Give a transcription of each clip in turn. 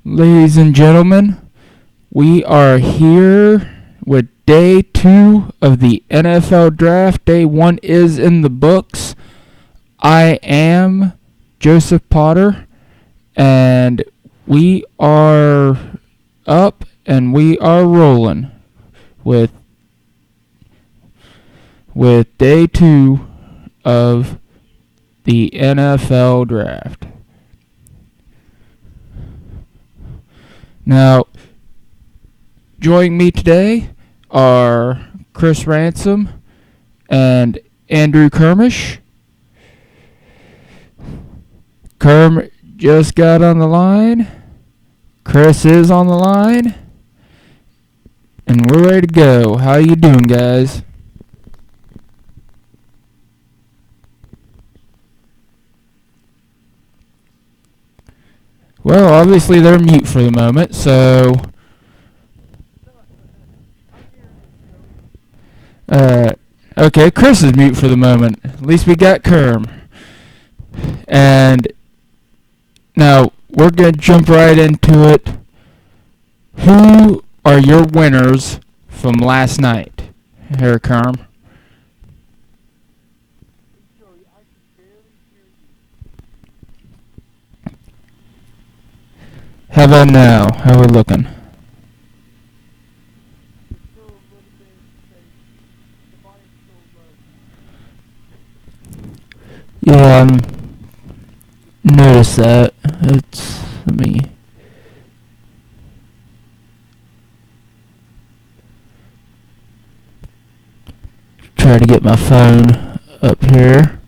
Ladies and gentlemen, we are here with day 2 of the NFL draft. Day 1 is in the books. I am Joseph Potter, and we are up and we are rolling with day 2 of the NFL draft. Now, joining me today are Chris Ransom and Andrew Kermish. Kerm just got on the line. Chris is on the line. And we're ready to go. How you doing, guys? Well, obviously they're mute for the moment, so okay, Chris is mute for the moment. At least we got Kerm. And now we're going to jump right into it. Who are your winners from last night? Here, Kerm. How about now? How we looking? Yeah, notice that. Let me try to get my phone up here.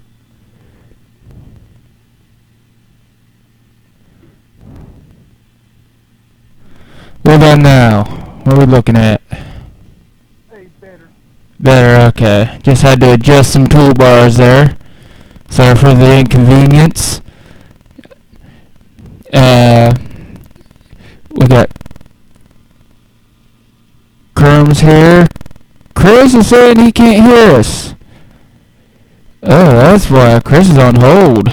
What about now? What are we looking at? Better, okay. Just had to adjust some toolbars there. Sorry for the inconvenience. We got Kerm's here. Chris is saying he can't hear us. Oh, that's why Chris is on hold.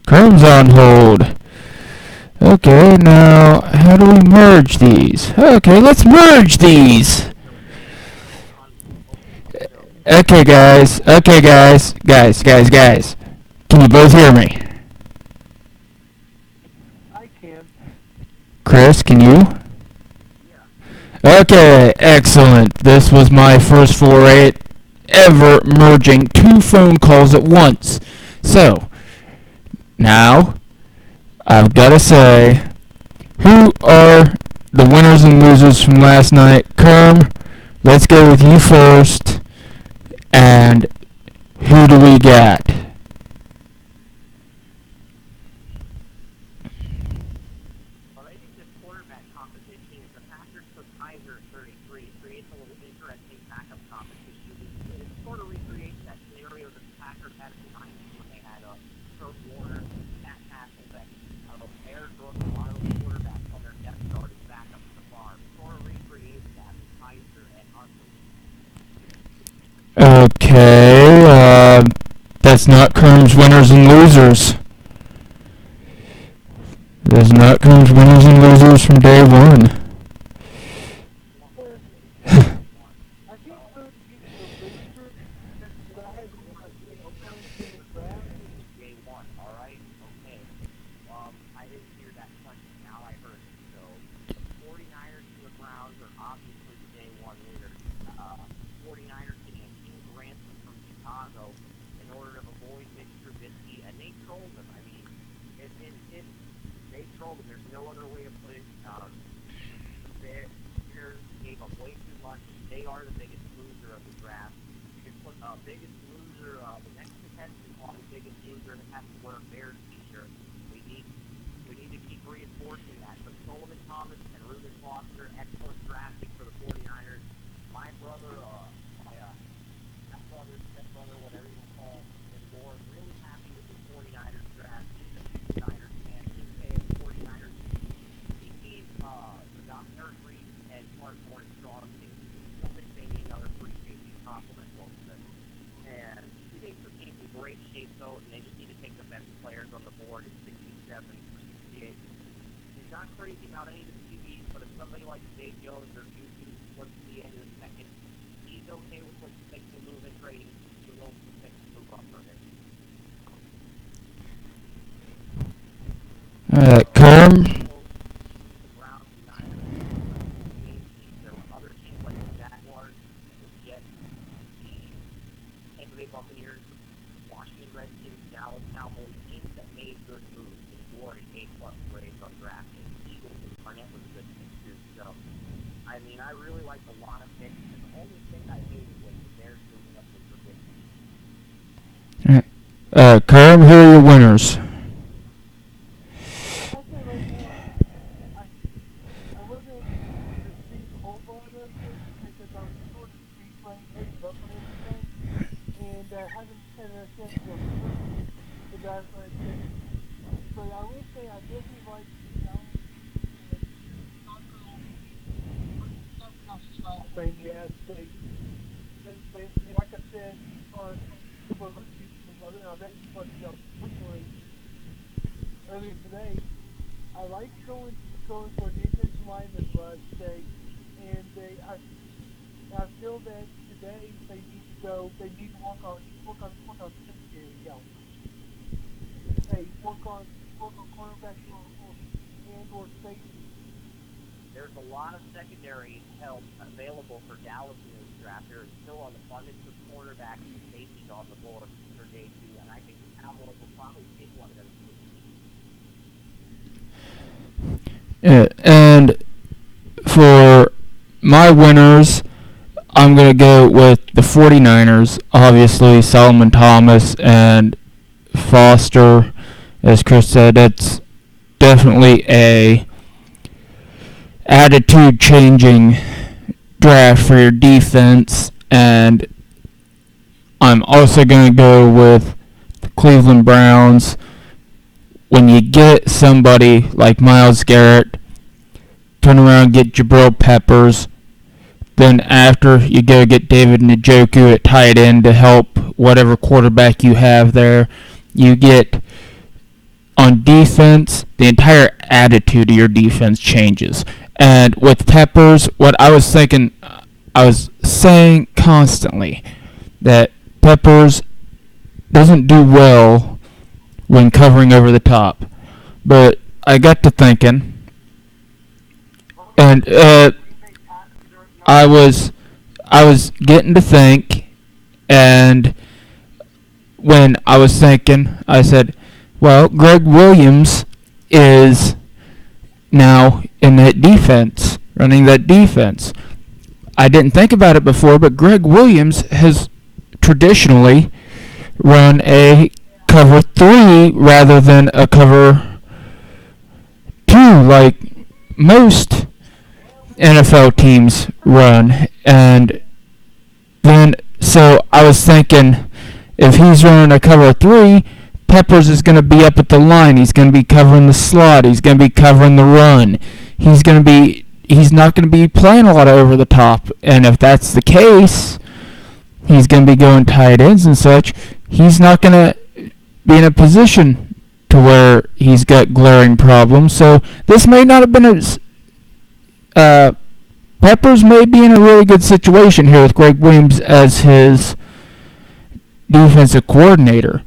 Kerm's on hold. Okay, now how do we merge these? Okay, let's merge these. Okay, guys. Guys. Can you both hear me? Chris, can you? Okay, excellent. This was my first foray at ever merging 2 phone calls at once. So, now, I've got to say, who are the winners and losers from last night? Kerm, let's go with you first. And who do we got? Well, I think this quarterback competition, if the Packers took Kaiser at 33, it creates a little interesting backup competition. It sort of recreates that scenario that the Packers had in the 90s when they had Kurt Warner, Matt Hasselbeck, Aaron Brooks, a lot of those quarterbacks on their depth chart as backups at the farm. Sort of recreates that with Kaiser and Huntley. Okay, that's not Kerm's winners and losers. That's not Kerm's winners and losers from day 1. Day 1, all right? Okay. I didn't hear that question. Now I heard it. So the 49ers and the Browns are obviously the day 1 winners. 49ers getting a king's ransom from Chicago in order to avoid Mitch Trubisky, and they trolled him. I mean, they trolled him. There's no other way to put it. The Bears gave up way too much. They are the biggest loser of the draft. You can put biggest loser, the next contestant on the biggest loser, and has to wear a Bears t-shirt. We need to keep reinforcing that. But Solomon Thomas and Reuben Foster, excellent drafting for the 49ers. My brother, stepbrother, whatever you want to call him, is more really happy with the 49ers draft. He's a huge Niners fan. He's saying the 49ers. He sees Eric Reed and Mark Morningstar. Don't think they need another free safety compliment Wilson. And he thinks the team's in great shape, though, and they just need to take the best players on the not crazy about any of the QBs, but if somebody like Dave Jones or Juju looks at the end of the second, he's okay with making a move and trading. So they'll make a move up for him. Kerm. The Browns and Niners, there were other teams like the Jaguars, the Jets, the Tampa Bay Buccaneers, Washington Redskins, Dallas Cowboys, teams that made good moves and awarded A-plus grades on drafting. Eagles and Barnett was a good pick too. So, I mean, I really liked a lot of picks, and the only thing I hated was the Bears moving up with Trubisky. Kerm, who are your winners? Yes, like I said, earlier today, I like going for defensive linemen, but and I feel that today they need to work on secondary help. Work on cornerback or safety. There's a lot of secondary help available for Dallas in this draft. There is still an abundance of cornerbacks and safeties on the board for day 2, and I think the Cowboys will probably pick one of those. And for my winners, I'm going to go with the 49ers. Obviously, Solomon Thomas and Foster, as Chris said, that's definitely a attitude-changing draft for your defense. And I'm also going to go with the Cleveland Browns. When you get somebody like Myles Garrett, turn around and get Jabril Peppers. Then after, you go get David Njoku at tight end to help whatever quarterback you have there. You get, on defense, the entire attitude of your defense changes. And with Peppers, what I was thinking, I was saying constantly that Peppers doesn't do well when covering over the top. But I got to thinking, and I was getting to think, and when I was thinking, I said, well, Greg Williams is now in that defense, running that defense. I didn't think about it before, but Greg Williams has traditionally run a cover 3 rather than a cover 2 like most NFL teams run. And then, so I was thinking, if he's running a cover 3, Peppers is going to be up at the line. He's going to be covering the slot. He's going to be covering the run. He's not going to be playing a lot of over the top. And if that's the case, he's going to be going tight ends and such. He's not going to be in a position to where he's got glaring problems. So this may not have been as Peppers may be in a really good situation here with Greg Williams as his defensive coordinator.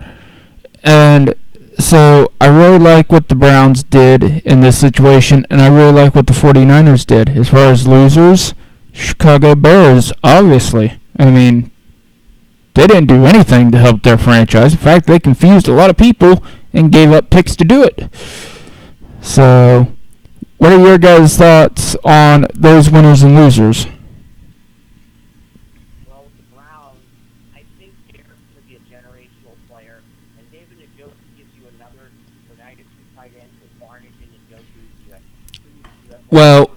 And so I really like what the Browns did in this situation, and I really like what the 49ers did. As far as losers, Chicago Bears, obviously. I mean, they didn't do anything to help their franchise. In fact, they confused a lot of people and gave up picks to do it. So, what are your guys' thoughts on those winners and losers? Well, with the Browns, I think Garrett's going to be a generational player, and David Njoku gives you another. So now you get 2 tight ends with Barnett and Njoku. Well,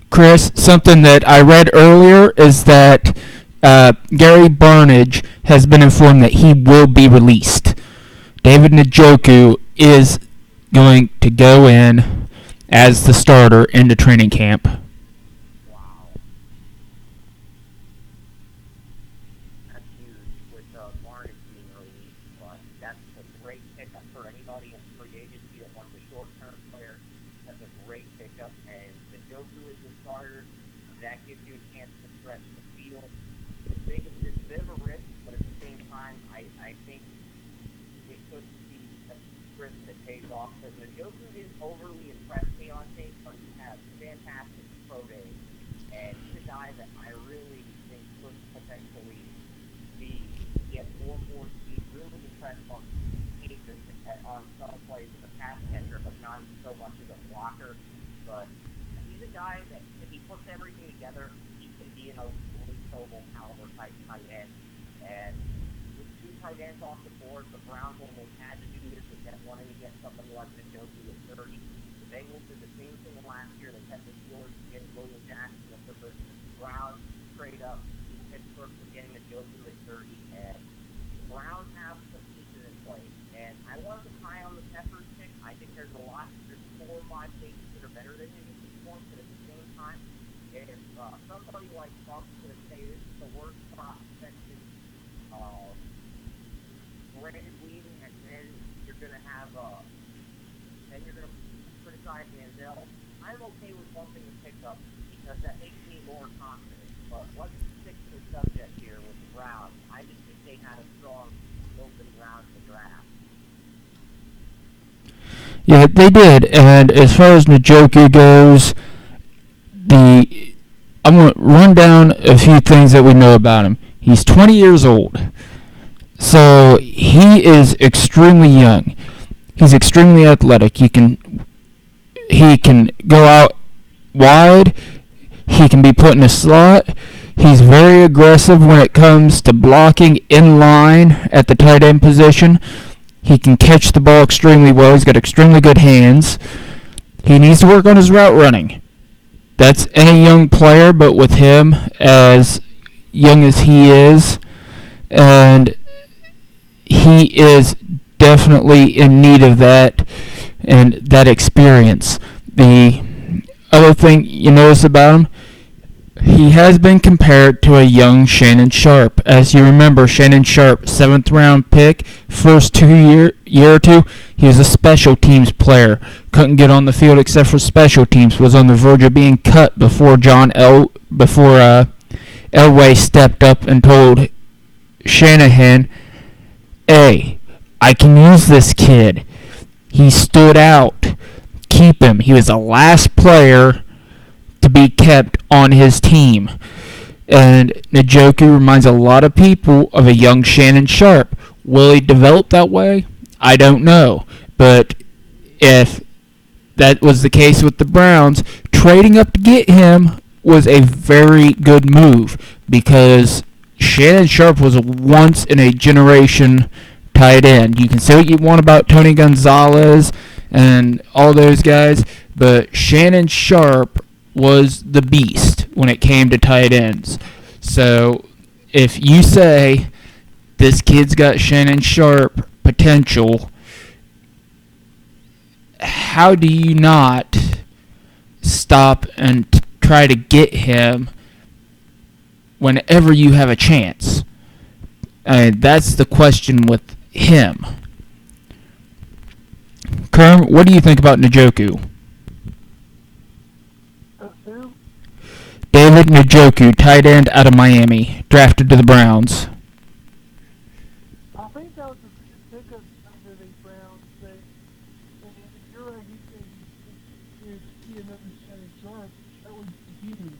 Chris, something that I read earlier is that Gary Barnidge has been informed that he will be released. David Njoku is going to go in as the starter into training camp. Wow. That's huge with Barnett being released, but that's a great pickup for anybody in free agency that wants a short-term player that can plays off that Njoku didn't overly impress me on tape, but he has fantastic pro days. And he's a guy that I really think could potentially be get 4-4 speed, really impressed on cases on some plays as a pass catcher, but not so much as a blocker. But he's a guy that if he puts everything together, he can be an elite Sobel caliber type tight end. And with two tight ends off the board, the Browns only had to do this with that wanting to get somebody like Njoku at 30. The Bengals did the same thing last year. They kept the Steelers to get William Jackson. The Browns trade up to Pittsburgh for getting Njoku at 30. And the Browns have some pieces in place. And I wasn't high on the Peppers pick. I think there's 4 or 5 cases that are better than him at this point. But at the same time, if somebody like Trump's going to say this is the worst prospect in Brandon Weeden, and then you're going to have criticize Manziel, I'm okay with bumping the pickup because that makes me more confident. But let's stick to the subject here with the Browns. I just think they had a strong opening round of the draft. Yeah, they did. And as far as Njoku goes, I'm going to run down a few things that we know about him. He's 20 years old. So he is extremely young. He's extremely athletic. He can go out wide. He can be put in a slot. He's very aggressive when it comes to blocking in line at the tight end position. He can catch the ball extremely well. He's got extremely good hands. He needs to work on his route running. That's any young player, but with him as young as he is, and he is definitely in need of that and that experience. The other thing you notice about him, he has been compared to a young Shannon Sharp. As you remember, Shannon Sharp, 7th round pick, first year or two, he was a special teams player. Couldn't get on the field except for special teams. Was on the verge of being cut before Elway stepped up and told Shanahan, "Hey, I can use this kid." He stood out. Keep him. He was the last player to be kept on his team. And Njoku reminds a lot of people of a young Shannon Sharp. Will he develop that way? I don't know. But if that was the case with the Browns, trading up to get him was a very good move because Shannon Sharp was a once-in-a-generation tight end. You can say what you want about Tony Gonzalez and all those guys, but Shannon Sharp was the beast when it came to tight ends. So if you say this kid's got Shannon Sharp potential, how do you not stop and try to get him whenever you have a chance? That's the question with him. Kerm, what do you think about Njoku? Who? David Njoku, tight end out of Miami, drafted to the Browns. I think that was a good pickup for the Browns. And if you're right, if see another Shannon Sharp, that would be huge.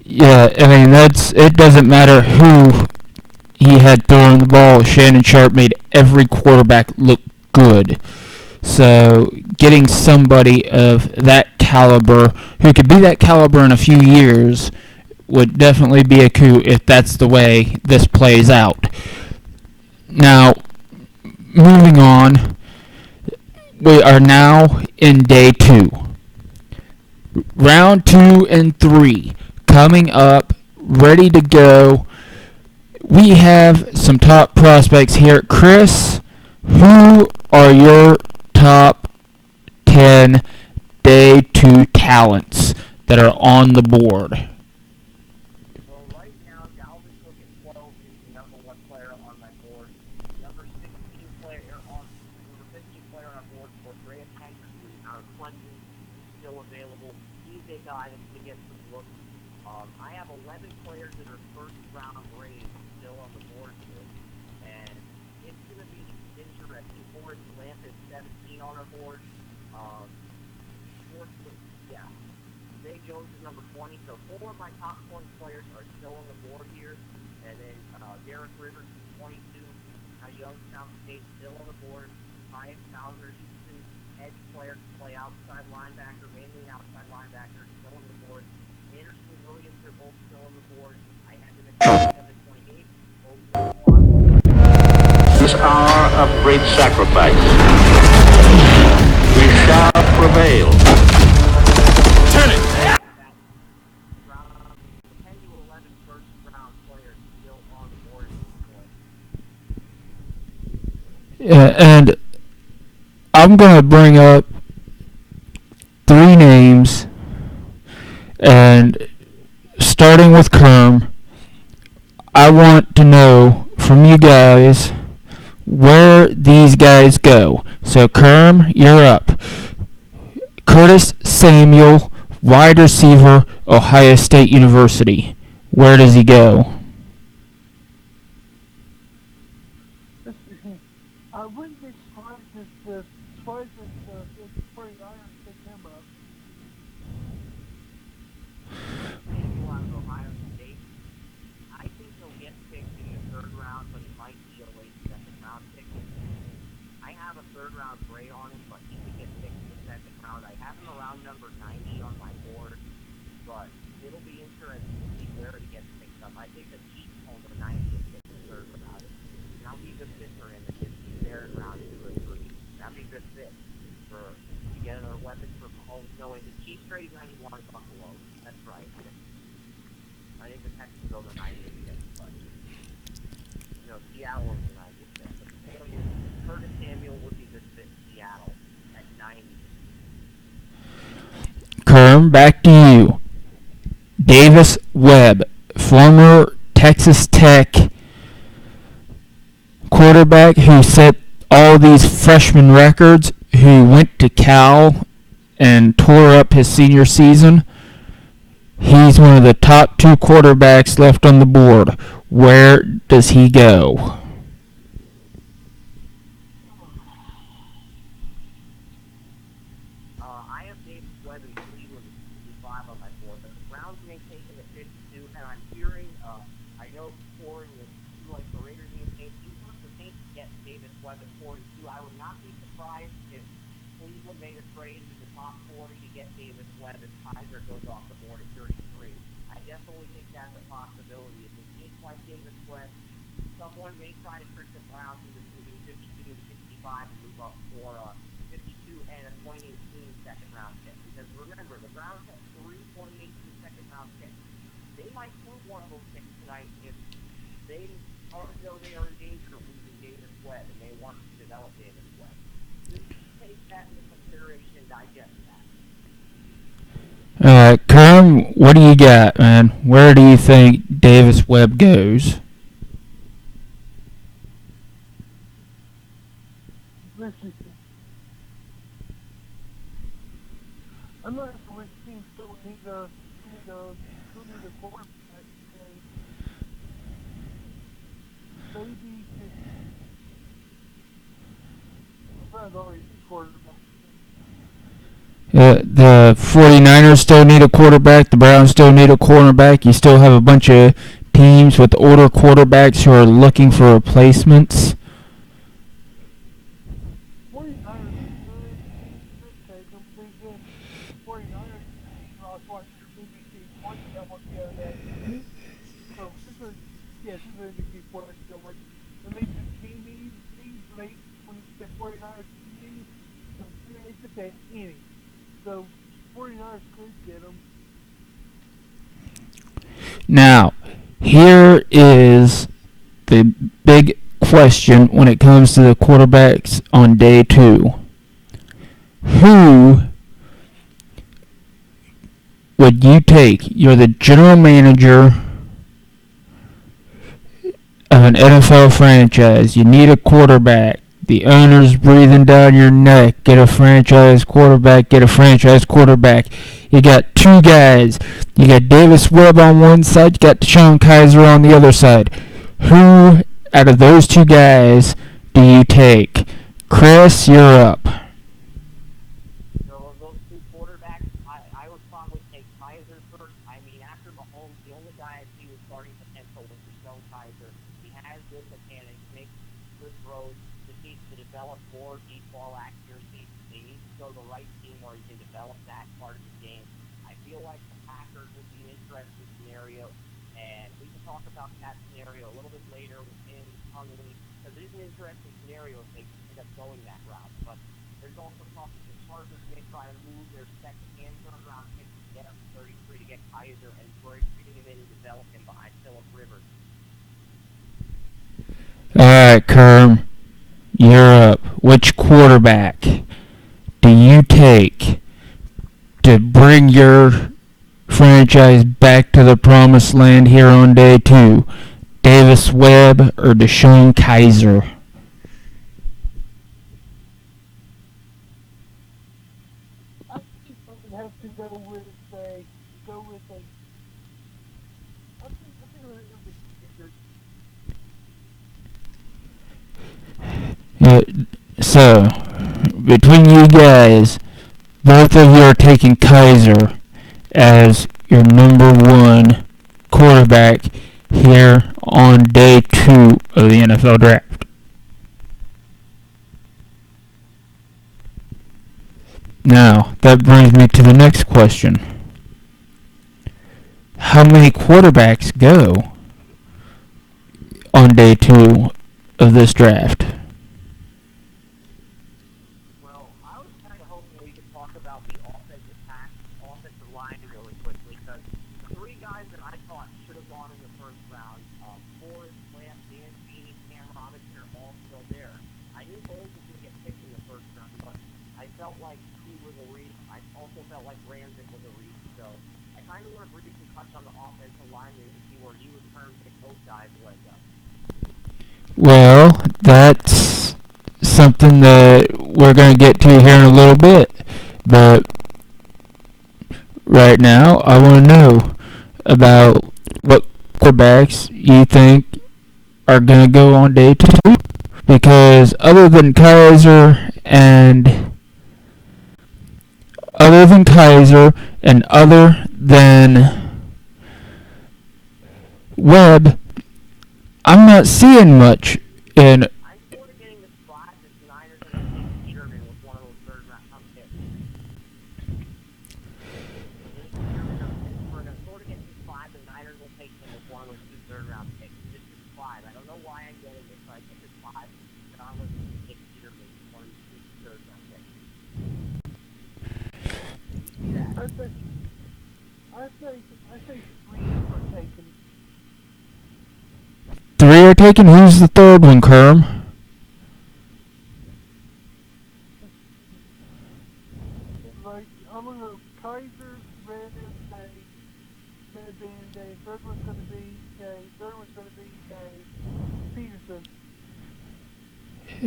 Yeah, I mean, it doesn't matter who he had throwing the ball. Shannon Sharp made every quarterback look good. So getting somebody of that caliber, who could be that caliber in a few years, would definitely be a coup if that's the way this plays out. Now, moving on, we are now in day 2. Round 2 and 3 coming up, ready to go. We have some top prospects here. Chris, who are your top 10 day 2 talents that are on the board? Well, right now, Dalvin Cook at 12 is the number 1 player on my board. Number 15 player on board for Graham Henderson out of Clemson, still available. He's a guy that's going to get some looks. I have 11 players that are first round grades still on the board here, and it's going to be interesting interesting. Forrest Lamp is 17 on our board. Yeah. Zay Jones is number 20. So 4 of my top 20 players are still on the board here. And then Derek Rivers is 22. Youngstown State still on the board. Ryan Bowser, Houston edge player, can play outside linebacker, mainly outside linebacker, still on the board. Anderson Williams are both still on the board. I have them at 27-28. This hour of great sacrifice. We shall prevail. Turn it! 10 to 11 first round players still on the board at this point. Yeah, and I'm going to bring up 3 names, and starting with Kerm, I want to know from you guys where these guys go. So Kerm, you're up. Curtis Samuel, wide receiver, Ohio State University. Where does he go? I wouldn't be surprised if the 49ers pick him up. Samuel out of Ohio State. I think he'll get picked in the 3rd round, but it might be a late 2nd round pick. I have a 3rd round grade on him, but he could get picked in the 2nd round. I have him around number 90 on my board, but it'll be interesting to see where he gets picked up. I think the Chiefs on the 90 will get concerned about it. And I'll be a good fit for him if he's there in round 2 or 3. That'd be a good fit for to get another weapon for Mahomes, knowing the Chiefs trade 91 to Buffalo. That's right. I think the Texans go to 90 again, but Seattle is the 90 again. But Curtis Samuel would be a good fit in Seattle at 90. Kerm, back to you. Davis Webb, former Texas Tech quarterback who set all these freshman records, who went to Cal and tore up his senior season. He's one of the top 2 quarterbacks left on the board. Where does he go? I have Davis Webb in Cleveland at 55 on my board, but the Browns may take him at 52, and I'm hearing, I know Corey is like the Raiders in the Saints. He wants the Saints to get Davis Webb at 42. I would not be surprised if Cleveland made a trade to the top 40 to get Davis Webb if Kaiser goes off the board at 33. I definitely think that's a possibility. If the Saints like Davis Webb, someone may try to trick the Browns into moving 52 to 65 and move up for 52 and a 2018 second round pick. Because remember, the Browns have 3 2018 second round picks. They might move one of those picks tonight if they know they are in danger of losing Davis Webb and they want to develop Davis Webb. Just take that into consideration and digest that. Kerm, what do you got, man? Where do you think Davis Webb goes? Listen, I'm not sure which team still need a quarterback. Maybe Browns already quarterback. The 49ers still need a quarterback. The Browns still need a cornerback. You still have a bunch of teams with older quarterbacks who are looking for replacements. 49ers take them. 49ers lost watch NBC 20 that one the other day. So this is NBC 40 still working. When they do team late, when the 49ers team, they could take any. So 49ers could get them. Now, here is the big question when it comes to the quarterbacks on day 2. Who would you take? You're the general manager of an NFL franchise. You need a quarterback. The owner's breathing down your neck. Get a franchise quarterback. Get a franchise quarterback. You got 2 guys. You got Davis Webb on one side. You got Deshaun Kaiser on the other side. Who out of those 2 guys do you take? Chris, you're up. So of those two quarterbacks, I would probably take Kaiser first. I mean, after Mahomes, the only guy I see with starting potential was Deshaun Kaiser. He has good mechanics, makes good throws, just needs to develop more deep ball accuracy. They need to go to the right team where he can develop that part of the game. I feel like the Packers would be an interesting scenario, and we can talk about that scenario a little bit later with him, Huntley, because it is an interesting scenario if they end up going that route. But there's also talk that the Chargers may try to move their second and third round pick to get up to 33 to get Kaiser and bring him in and develop him behind Phillip Rivers. Alright, Kerm, you're up. Which quarterback do you take to bring your franchise back to the promised land here on day 2? Davis Webb or Deshaun Kaiser? I think I would have to go with a. I think it would be good. Yeah, so, between you guys, both of you are taking Kaiser as your number 1 quarterback here on day 2 of the NFL Draft. Now, that brings me to the next question. How many quarterbacks go on day 2 of this draft? Well, I was kind of hoping we could talk about the offensive line really quickly, because the 3 guys that I thought should have gone in the first round, Forrest, Lamb, Dan Feeney, Cam Robinson are all still there. I knew Bowles was going to get picked in the first round, but I felt like he was a reach. I also felt like Ramsey was a reach, so I kind of want to briefly touch on the offensive line and see where you and Herm think those guys would go. Well, that's something that we're going to get to here in a little bit. But right now, I want to know about what quarterbacks you think are going to go on day 2. Because other than Kaiser and other than Webb, I'm not seeing much in. I'm sort of getting the spot that the Niners are going to take Peterman with one of those third-round picks. We're going to sort of get the spot the Niners will take him with one of those 2 third-round picks. This is 5. I don't know why I'm getting this, but I think it's 5. But I'm looking to take Peterman with one of those 2 third-round picks. I think 3 are taken. 3 are taken. Who's the third one, Kerm? Like, I'm going to Kaiser, Red, and third one's going to be Peterson.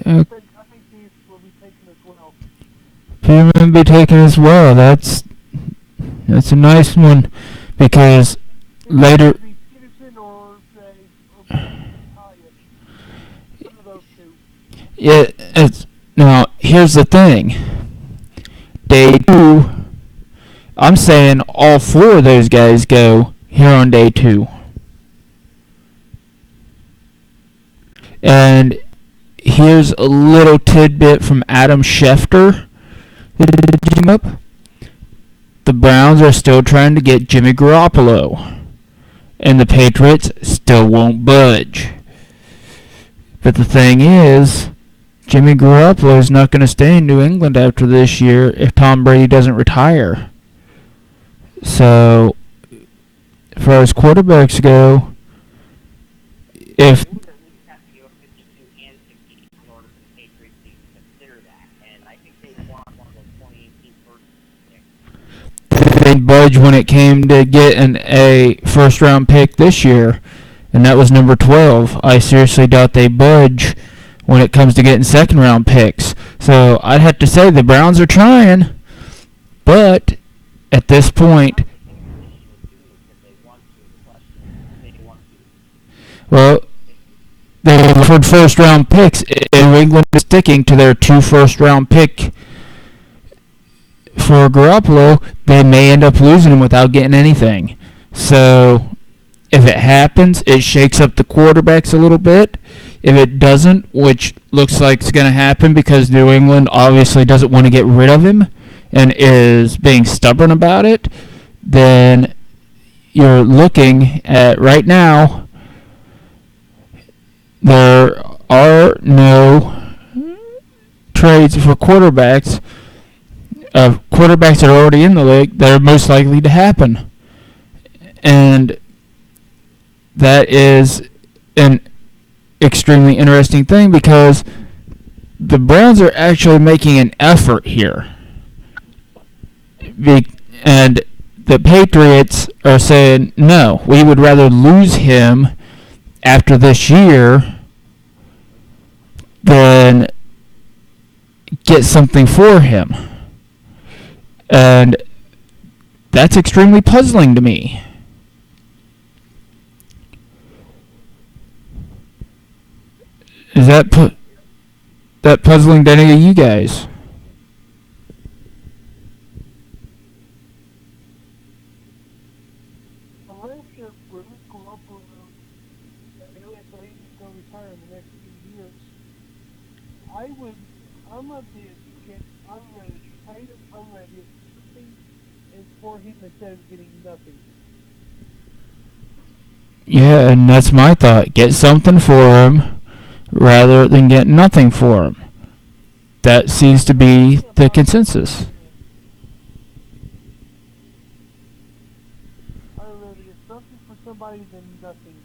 I think these will be taken as well. Peterman will be taken as well. That's a nice one, because later. It'll be Peterson or Hyatt. One of those 2. Yeah, now here's the thing. Day 2, I'm saying all 4 of those guys go here on day 2. And here's a little tidbit from Adam Schefter. The Browns are still trying to get Jimmy Garoppolo, and the Patriots still won't budge. But the thing is, Jimmy Garoppolo is not going to stay in New England after this year if Tom Brady doesn't retire. So, as far as quarterbacks go, if You would at least have to give up 52 and 60 in order for the Patriots to even consider that. And I think they want one of those 2018 first picks. they budge when it came to getting a first-round pick this year, and that was number 12. I seriously doubt they budge when it comes to getting second-round picks. So I'd have to say the Browns are trying, but at this point, well, they offered first round picks. New England is sticking to their 2 first round pick for Garoppolo. They may end up losing him without getting anything. So if it happens, it shakes up the quarterbacks a little bit. If it doesn't, which looks like it's going to happen because New England obviously doesn't want to get rid of him and is being stubborn about it, then you're looking at right now, there are no trades for quarterbacks. Quarterbacks that are already in the league that are most likely to happen. And that is an extremely interesting thing because the Browns are actually making an effort here. And the Patriots are saying, no, we would rather lose him after this year than get something for him. And that's extremely puzzling to me. Is that puzzling to any of you guys? Unless you're Garoppolo, I know he's going to retire in the next few years. I'm of the opinion, I'm ready to trade him, I'm ready to do something and for him instead of getting nothing. Yeah, and that's my thought. Get something for him rather than get nothing for him. That seems to be the consensus. I'd rather get something for somebody than nothing.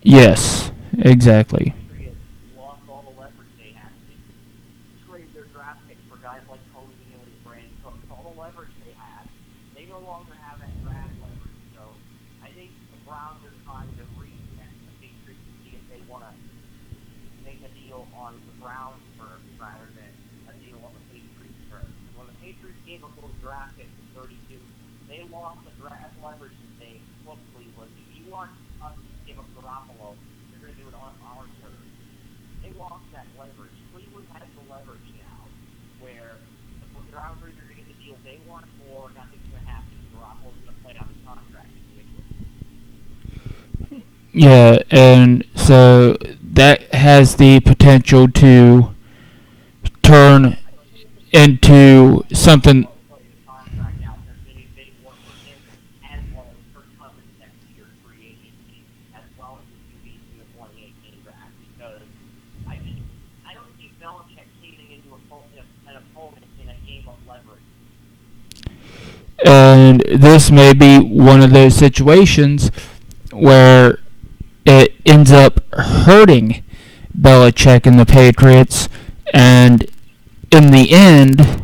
Yes, exactly. Patriots lost all the leverage they had. They traded their draft picks for guys like Cody Haley, Brandon Cooks. All the leverage they had, they no longer have that draft leverage. So I think the Browns are trying to reconnect the Patriots to see if they want to make a deal on the Browns first rather than a deal on the Patriots first. When the Patriots gave up those draft picks at 32, they lost the draft leverage and they look Cleveland. If you want us to give up Garoppolo, you're going to do it on our terms. They lost that leverage. Cleveland has the leverage now where the Browns are either going to get the deal they want or nothing's going to happen. Garoppolo's going to play out his contract in Yeah, and so that has the potential to turn into something. contract out. There's going to be a big one for him as well as for Cousins next year free agency, as well as the QBs in the 2018 draft. Because I don't see Belichick caving into an opponent in a game of leverage. And this may be one of those situations where it ends up hurting Belichick and the Patriots, and in the end,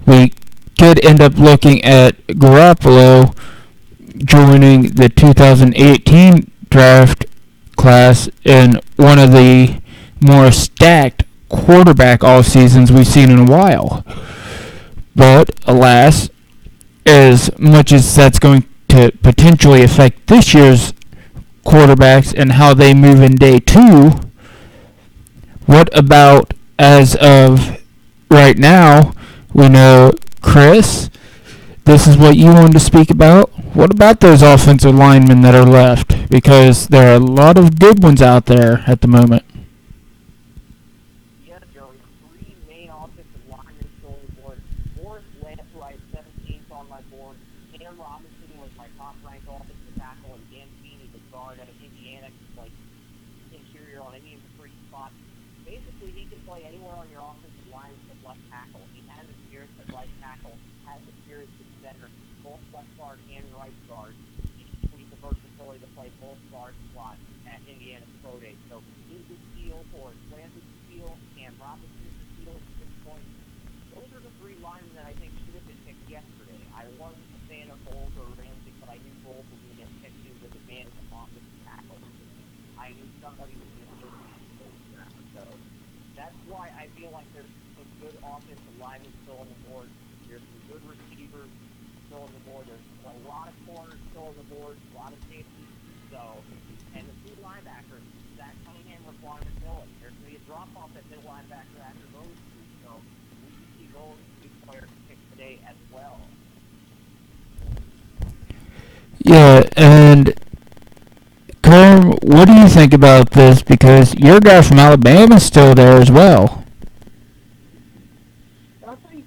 we could end up looking at Garoppolo joining the 2018 draft class in one of the more stacked quarterback off seasons we've seen in a while. But alas, as much as that's going to potentially affect this year's quarterbacks and how they move in day 2, what about as of right now? We know, Chris, this is what you wanted to speak about. What about those offensive linemen that are left? Because there are a lot of good ones out there at the moment. Yes, Joey. 3 main offensive linemen still on the board. Morris Lance, who I had 17th on my board. Cam Robinson was my top-ranked offensive tackle, and Dan Feeney, the guard out of Indiana, can play interior on any of the 3 spots. Basically, he can play anywhere on your offensive line except left tackle. He has experience at right tackle, has experience at center, both left guard and right guard. He's the versatility to play both guard slots at Indiana's pro day. So he's a steal for Atlantic steal, Cam Robinson's a steal at this point. Those are the 3 linemen that I think should have been picked yesterday. I wasn't a fan of Bowles or Ramsey, but I knew Bowles was going to get picked due to the advantage of offensive tackle. I knew somebody was going to get those draft. So that's why I feel like there's some good offensive linemen still on the board. There's some good receivers still on the board. There's a lot of corners still on the board, a lot of safeties. So, and the 2 linebackers, Zach Cunningham or Quantum Phillips. There's going to be a drop-off at middle linebacker after those two, so we can see those two players picked today as well. Yeah, and Kerm, what do you think about this? Because your guy from Alabama's still there as well. I think,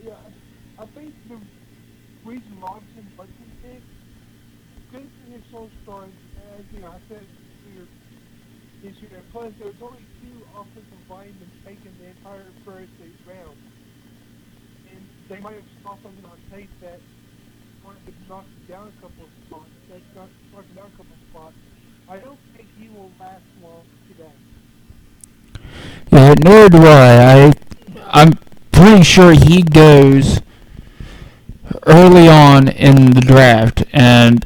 yeah, I think the reason Robinson wasn't picked, good initial start, as you know, I said earlier this year. Plus, there was only 2 offensive linemen taken the entire first 8 rounds, and they might have saw something on tape that wanted to knock him down a couple of spots. That's not knocking down a couple of spots. I don't think he will last long today. Yeah, nor do I'm pretty sure he goes early on in the draft, and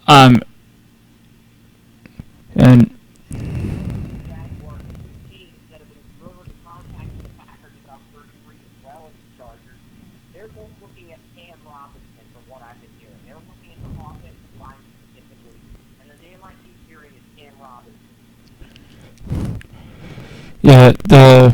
and Jaguars, two teams that have been rumored to contact the Packers about 33 as well as the Chargers. They're both looking at Cam Robinson from what I've been hearing. They're looking at the offensive line specifically, and the name I keep hearing is Cam Robinson. yeah,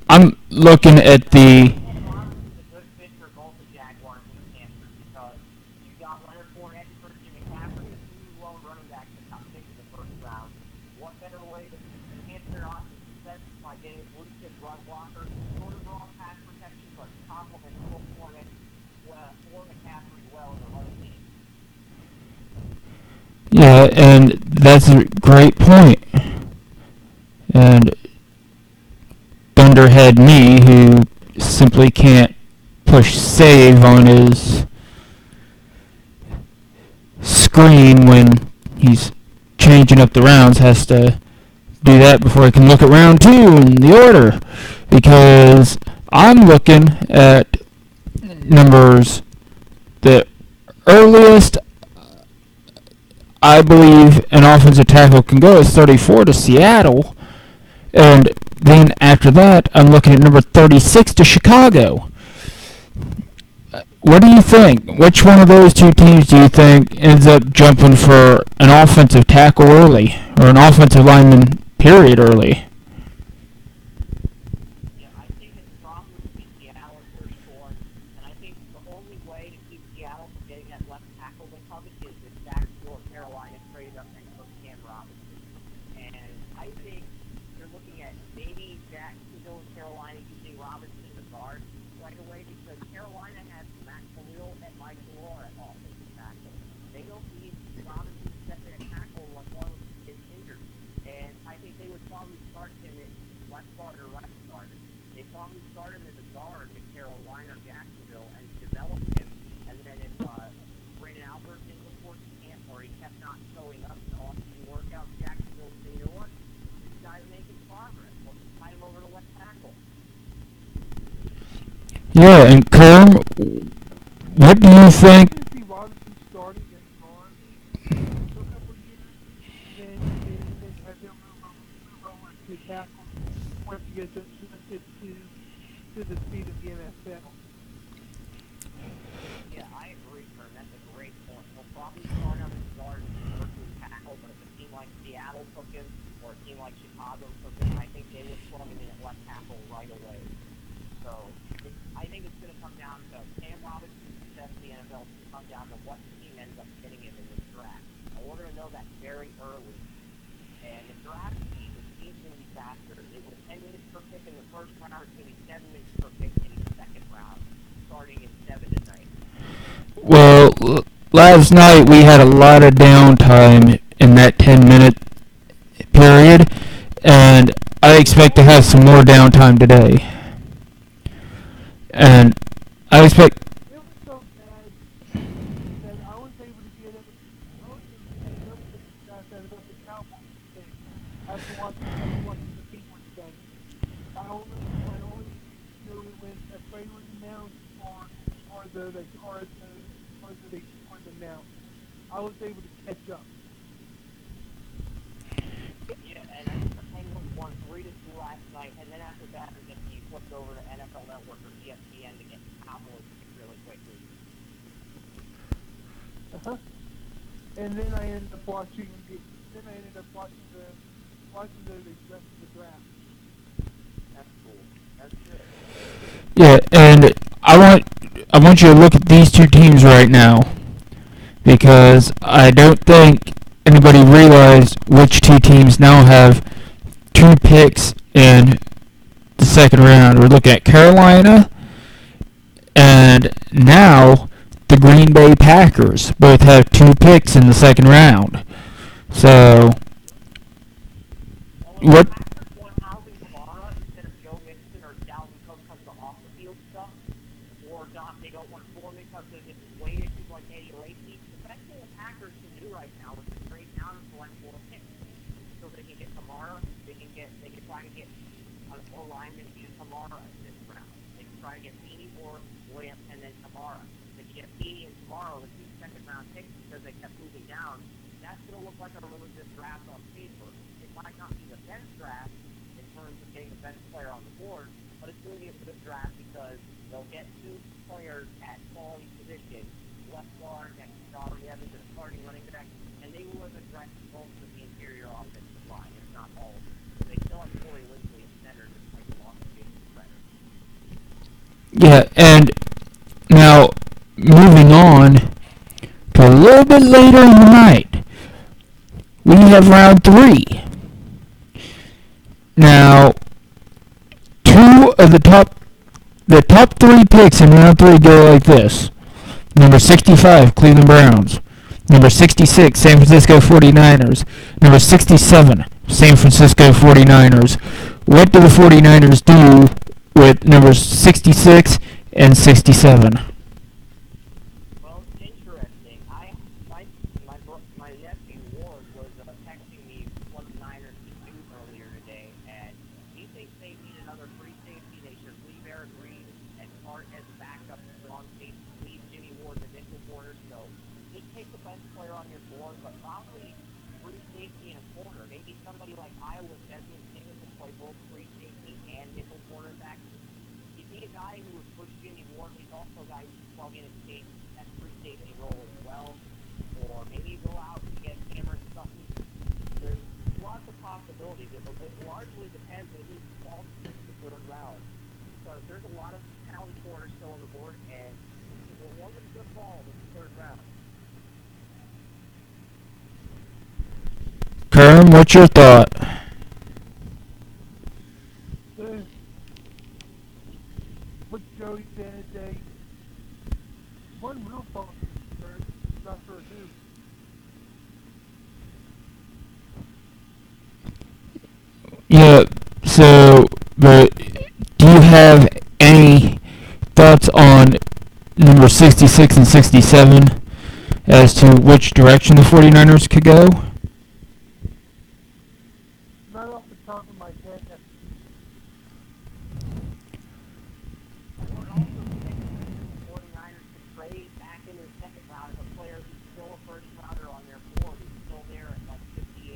I'm looking at the Cam Robinson is a good fit for both the Jaguars and the Panthers because you got Leonard Fournette and Christian McCaffrey, the 2 lone running backs that got picked in the first round. What better way to enhance their offensive success by getting a blue-chip run blocker, sort of raw pass protection, but complement both Fournette or McCaffrey well in the running game. yeah, and that's a great point. And Dunderhead me, who simply can't push save on his screen when he's changing up the rounds, has to do that before I can look at round 2 in the order. Because I'm looking at numbers. The earliest I believe an offensive tackle can go is 34 to Seattle. And then after that, I'm looking at number 36 to Chicago. What do you think? Which one of those 2 teams do you think ends up jumping for an offensive tackle early, or an offensive lineman period early? Yeah, I think it's probably to be Seattle at first score, and I think the only way to keep Seattle from getting that left tackle they covet is if Jacksonville or Carolina trade up and took Cam Robinson. And I think they're looking at maybe Jacksonville and Carolina using Robinson in the guard right away because Carolina has Matt Khalil and Mike Delore at offensive tackle. They don't need Robinson to step in and tackle when one of them gets injured. And I think they would probably start him at left guard or right guard. They probably start him as a guard in Carolina or Jacksonville and develop him. And then if Brandon Albert didn't report to camp or he kept not showing up to off-season workouts, Jacksonville would say, you know what? This guy's making progress. Let's slide him over to left tackle. Yeah, and Kerm, what do you think? I can see Robinson starting and gone for a couple of years, then have him move over to tackle once he gets adjusted to the speed of the NFL. Yeah, I agree, Kern. That's a great point. He'll probably start on his guard versus tackle, but if a team like Seattle took him or a team like Chicago took him, I think they would throw him in at left tackle right away. So I think it's going to come down to Cam Robinson's success in the NFL. It's going to come down to what team ends up getting him in this draft. And we're going to know that very early. And the draft season is going to be faster. It was 10 minutes per pick in the first round. It's going to be 7 minutes per pick in the second round, starting at 7 tonight. Well, last night we had a lot of downtime in that 10-minute period, and I expect to have some more downtime today. And I expect... It was so bad that I was able to get up. I was able to get up with the guys that about the Cowboys thing after watching the Penguins game. I only knew it when a play was announced or the announced. I was able to catch up. Yeah, and I think the Penguins won 3-2 last night, and then after that, I think he flipped over to NFL Network or ESPN to get the Cowboys really quickly. And then I ended up watching then I ended up watching the rest of the draft. That's cool. That's good. Yeah, and I want you to look at these two teams right now because I don't think anybody realized which two teams now have two picks in the second round. We're looking at Carolina and now the Green Bay Packers both have two picks in the second round. So Well, what? if the Packers want Alvin Kamara instead of Joe Mixon or Dalvin Cook because of the off the field stuff, or not, they don't want Foreman because of his weight issues like Eddie Lacy. The best thing the Packers can do right now is to trade down and select more picks, so they can get Kamara. They can try to get an O lineman and Kamara in this round. They can try to get Feeney or Williams and then Kamara. They can get Feeney and Kamara with 2 second-round picks because they kept moving down. That's going to look like a really good draft on paper. It might not be the best draft in terms of getting the best player on the board, but it's going to be a good draft because they'll get 2 players at quality position, left guard next to Darby Evans and a starting running back, and they will have addressed most of the interior offensive line, if not all of it. They still have Corey Linsley at center, just like the loss of Jason Credder. Yeah, and now moving on to a little bit later in the night, we have round 3. Now, the top 3 picks in round 3 go like this. Number 65, Cleveland Browns. Number 66, San Francisco 49ers. Number 67, San Francisco 49ers. What do the 49ers do with numbers 66 and 67? Well, it's interesting. My nephew Ward was texting me what the Niners could do earlier today, and he thinks they need another free safety. They should leave Eric Reed and Hart as backup strong safety, leave Jimmy Ward the nickel corner. So just take the best player on your board, but probably free safety and a corner. Maybe somebody like Iowa Desmond King who can play both free safety and nickel cornerback. You need a guy who would push Jimmy Ward. He's also a guy who can plug in and take that free safety role as well. Or maybe go out and get Cameron Sutton. There's lots of possibilities. It largely depends on who falls in the third round. Because there's a lot of talented corners still on the board, and there wasn't a good ball in the third round. Kerm, what's your thought? What Joey said today, one real focus is not for a dude. Yeah, so, but do you have any thoughts on number 66 and 67 as to which direction the 49ers could go? Not off the top of my head. I would also think the 49ers could trade back into the second round if a player who's still a first rounder on their board is still there at like 58 or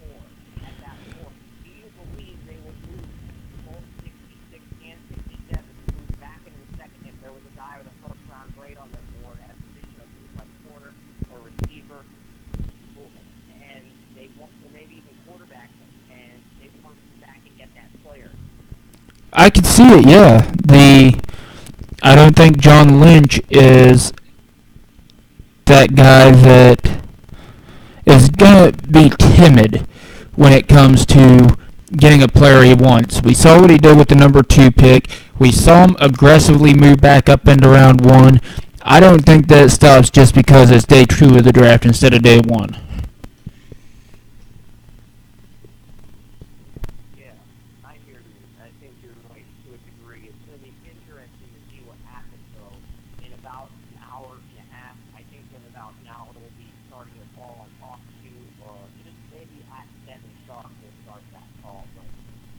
64 at that point. Do you believe they would move both 66 and 67 to move back into the second if there was a guy with a first round grade on their board at a position of like corner or receiver, and they want, or maybe even quarterback, and they want to come back and get that player? I could see it, yeah. I don't think John Lynch is that guy that is gonna be timid when it comes to getting a player he wants. We saw what he did with the number 2 pick. We saw him aggressively move back up into round 1. I don't think that stops just because it's day 2 of the draft instead of day 1. Yeah, I hear you. I think you're right to a degree. It's going to be interesting to see what happens, though, in about an hour and a half. I think in about an hour we'll be starting to call on talk to, or just maybe at 7 sharp we'll start that call. But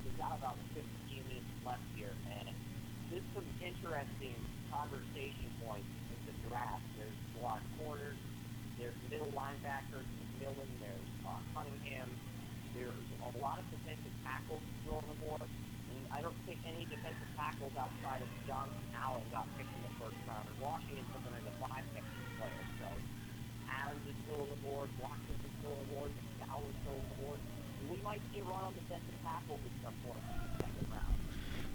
we've got about 15 minutes left here, and this is some interesting conversation points with the draft. There's a lot of corners. There's middle linebackers, Millen. There's Cunningham. There's a lot of defensive tackles still on the board. And I don't think any defensive tackles outside of Johnson Allen got picked in the first round. And Washington's looking at a 5 pick player. So Adams is still on the board. Watkins is still on the board. well and so forth. We might see a run on defensive tackles at some point in the second round.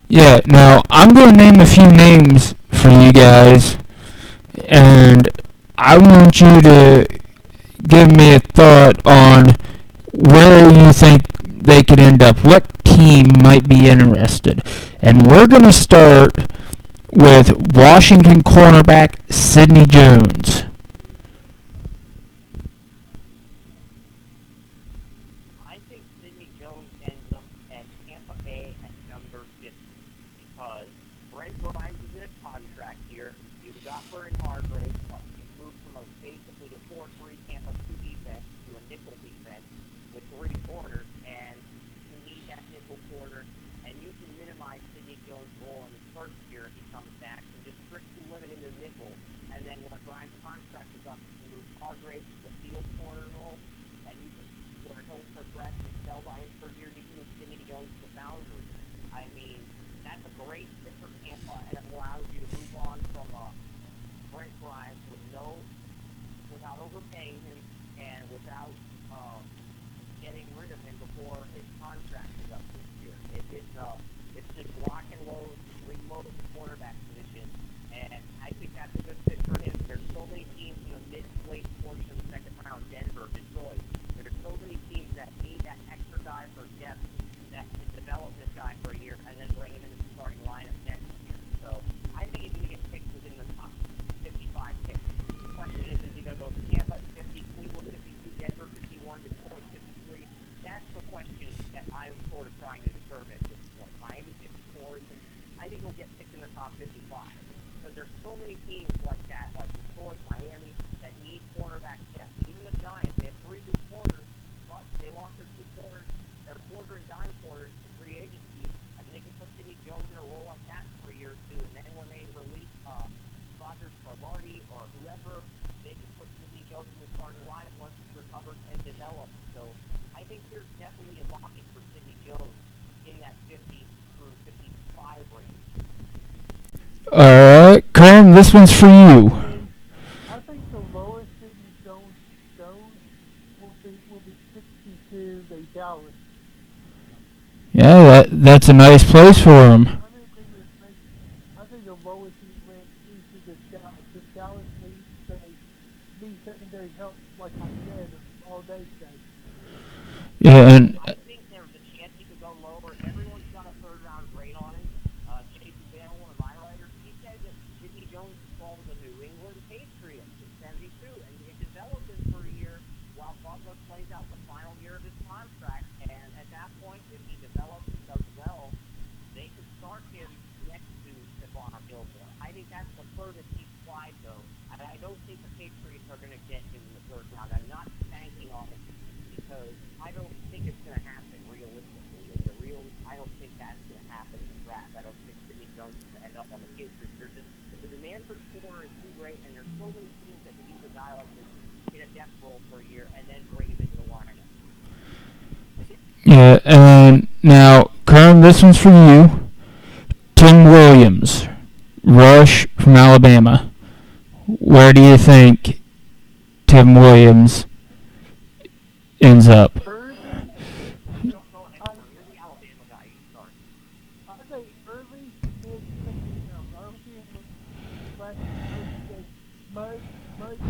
Yeah, now I'm going to name a few names for you guys, and I want you to give me a thought on where you think they could end up. What team might be interested? And we're going to start with Washington cornerback Sidney Jones. I think Sidney Jones ends up at Tampa Bay at number 50 because Brent Grimes is in a contract here. You've got Vernon Hargrave. You moved from basically a 4-3 Tampa 2 defense to a nickel defense with 3 corners, and you need that nickel corner, and you can minimize Sidney Jones' role in his first year if he comes back and just strictly limit him to nickel. And then when Grimes' contract is up, you move Hargrave to the field corner role, and you can where he'll progress and excel by his third year, you can move Sidney Jones to the boundary. I mean, that's a great fit for Tampa, and it allows you to move on from Brent Grimes without overpaying him and without getting rid of him before his contract is up this year. It's just rock and roll, reload the cornerback position, and I think that's a good fit for him. There's so many teams in the mid-late portion of the second round, Denver, Detroit. There's so many teams that need that extra guy for depth that can develop this guy for a year and then bring him into the starting lineup next year. So I think he's going to get picked within the top 55 picks. The question is he going to go to Tampa at 50, Cleveland 52, Denver 51, Detroit 53? That's the question that I'm sort of trying to determine at this point. Miami 54, I think he'll get picked in the top 55. Because there's so many teams like that, like Detroit, Miami, that need cornerback depth. Even the Giants, they have 3 good corners, but they lost their 2 corners, their quarter and dime corners to free agency, and they can put Sidney Jones in a role like that for a year or two, and then when they release Rodgers or Marty or whoever, they can put Sidney Jones in the starting lineup once he's recovered and developed. So I think there's definitely a market for Sidney Jones in that 50 through 55 range. Alright, Graham, this one's for you. I think the lowest Sidney Jones goes will be 62 to Dallas. Yeah, that's a nice place for him. I think the lowest he went is to Dallas. If Dallas needs secondary help, like I said, all day today. Yeah, and I think there's a chance he could go lower. Everyone's got a third-round grade on him. Jason Bale, one of my writers, he said that Sidney Jones fall to the New England Patriots in 72, and he developed him for a year while Butler plays out the final year of his contract. And at that point, if he develops and does well, they could start him next to Stephon Gilmore. I think that's the furthest he's flied, though. And I don't think the Patriots are going to get him in the third round. I'm not banking on it because I don't think it's going to happen realistically. I don't think that's going to happen in the draft. I don't think Sidney Jones is going to end up on the Patriots. The demand for corner is too great, and there's so many teams that need a guy like this in a depth role for a year and then bring him into the lineup. yeah, and now, Graham, this one's for you. Tim Williams, rush from Alabama. Where do you think Tim Williams ends up? Early, You're the Alabama guy. You start. I think early mid second round. I don't see him last year. Mud in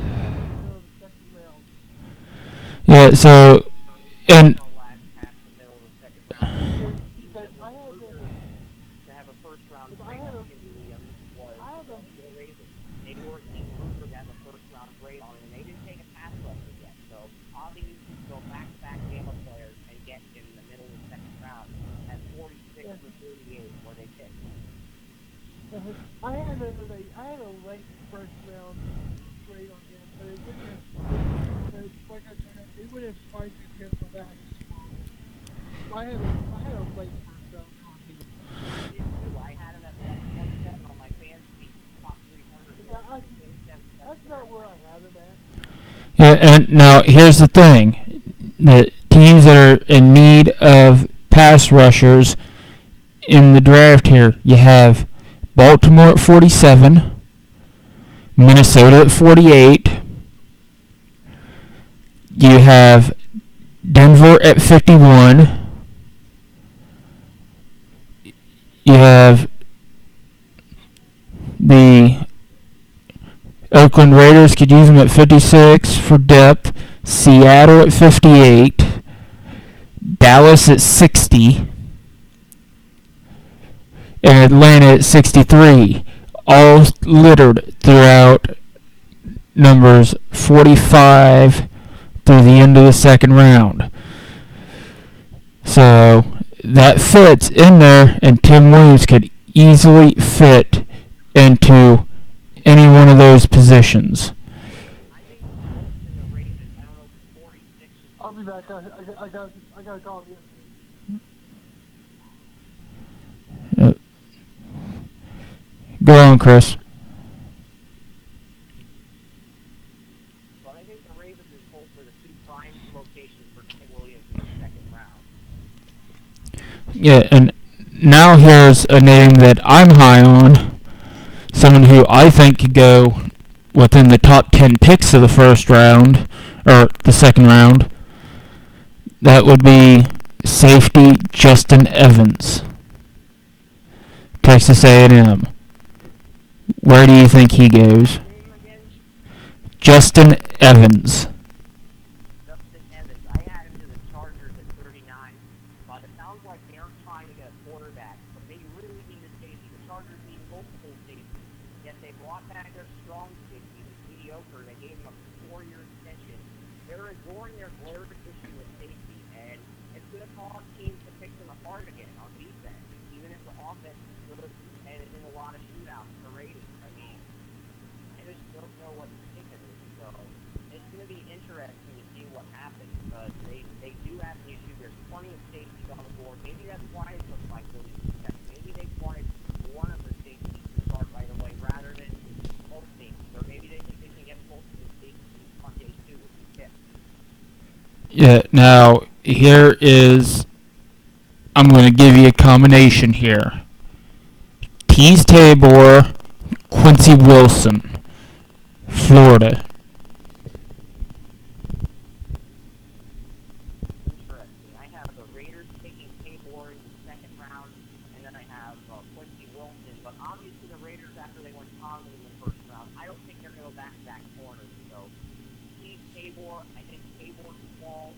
the second round. Yeah, so, and Last half the middle of the second round. Because I had To have a first-round grade on Tim Williams was amazing. They were moved to have a first-round grade on him, and they didn't take a pass rusher yet. So obviously, you can go back-to-back Bama players and get him in the middle of the second round at 46 or 38 where they picked. I had a late first round grade on him, but it wouldn't have, like I said, it would have spiked him for that. I had a late first round on him. I did too. I had him at 127 on my fantasy top 300. Yeah, that's not where I had him at. yeah, and now here's the thing: the teams that are in need of pass rushers in the draft here, you have Baltimore at 47, Minnesota at 48. You have Denver at 51. You have the Oakland Raiders, could use them at 56 for depth. Seattle at 58. Dallas at 60. And Atlanta at 63. All littered throughout numbers 45 through the end of the second round. So that fits in there, and Tim Williams could easily fit into any one of those positions. I think Wilson, the Ravens, I don't know, 46 is I'll be back. I gotta call you. Go on, Chris. But I think the Ravens is both for the two prime locations for Tim Williams in the second round. Yeah, and now here's a name that I'm high on. Someone who I think could go within the top 10 picks of the first round, or the second round. That would be safety Justin Evans, Texas A&M. Where do you think he goes? Name again? Justin Evans. Justin Evans. I had him to the Chargers at 39, but it sounds like they aren't trying to get a quarterback, but they really need a safety. The Chargers need multiple safeties, yet they brought back their strong safety, who's mediocre. They gave him a 4-year extension. They're ignoring their glaring issue with safety, and it's going to cause teams to pick them apart again on defense, even if the offense is good and is in a lot of shootouts for ratings. I mean, I just don't know what to think of it. So it's going to be interesting to see what happens, because they do have an issue. There's plenty of safeties on the board. Maybe that's why it looks like Williams is second. Maybe they wanted one of the safeties to start right away rather than both safeties. Or maybe they think they can get both of the safeties on day 2 with the pick. Yeah, now here is, I'm going to give you a combination here. Tease Tabor, Quincy Wilson, Florida. Interesting. I have the Raiders taking Tabor in the second round, and then I have Quincy Wilson. But obviously the Raiders, after they went Conley in the first round, I don't think they're going to go back-to-back corners. So Steve Tabor, I think Tabor can fall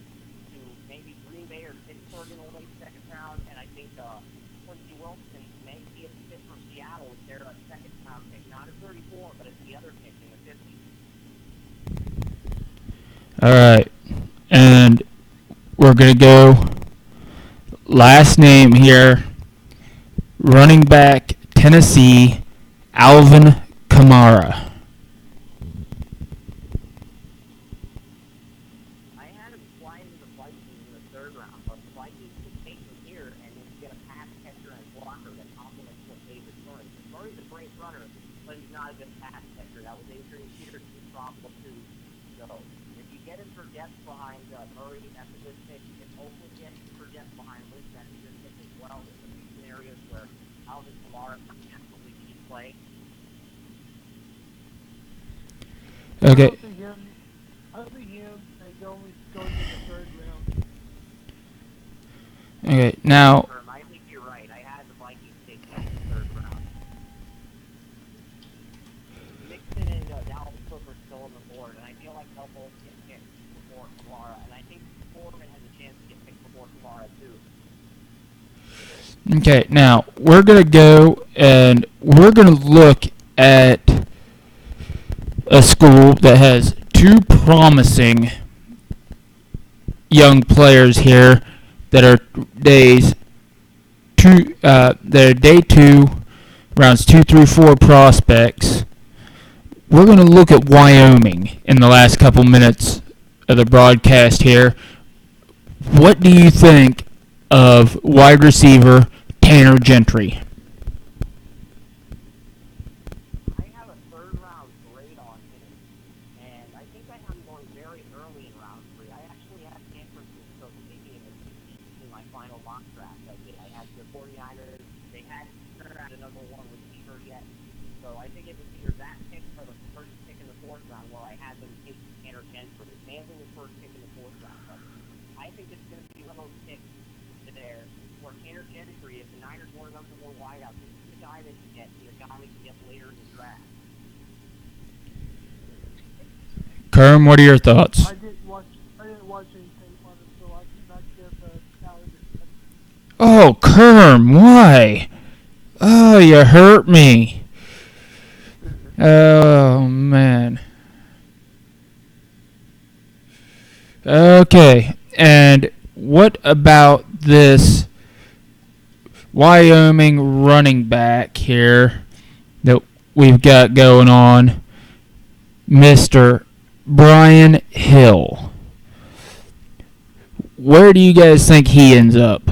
to maybe Green Bay or Pittsburgh in the late second round, and I think Quincy Wilson may be a fit from Seattle with their second round pick, not at 34, but it's the other pick in the 50s. All right, and we're going to go last name here, running back, Tennessee, Alvin Kamara. I had him flying to the Vikings in the third round, but the Vikings could take him here and then get a pass catcher and blocker that complements what David Murray. Murray's a great runner, but he's not a good pass catcher. That was Adrian Peterson's problem too. So if you get him for depth behind Murray, that's a good pick. If Oakland gets him for depth behind Luke, that's a good pick as well. There's a few scenarios where Alvin Kamara can absolutely keep play. Okay. I don't think him and only going in the third round. Okay, now, I think you're right. I had the Vikings take him in the third round. Mixon and Dalvin Cook are still on the board, and I feel like they'll both get picked before Kamara, and I think Foreman has a chance to get picked before Kamara too. okay, now we're going to go and we're going to look at a school that has two promising young players here that are day 2, rounds 2 through 4 prospects. We're going to look at Wyoming in the last couple minutes of the broadcast here. What do you think of wide receiver Tanner Gentry? I have a third round grade on him, and I think I have him going very early in round 3. I actually had San Francisco taking him in my final mock draft. I had the 49ers. They hadn't turned around another one receiver yet. So I think it was either that pick or the first pick in the fourth round where I had them take Tanner Gentry. It may have been the first pick in the fourth round, but I think Niners history, if the Niners were number one wideout, this is the guy that you get, and the guy that you get later in the draft. Kerm, what are your thoughts? I didn't watch any tape on it, so I cannot give a valid opinion. Oh, Kerm, why? Oh, you hurt me. Oh, man. Okay, and what about this Wyoming running back here that we've got going on, Mr. Brian Hill? Where do you guys think he ends up?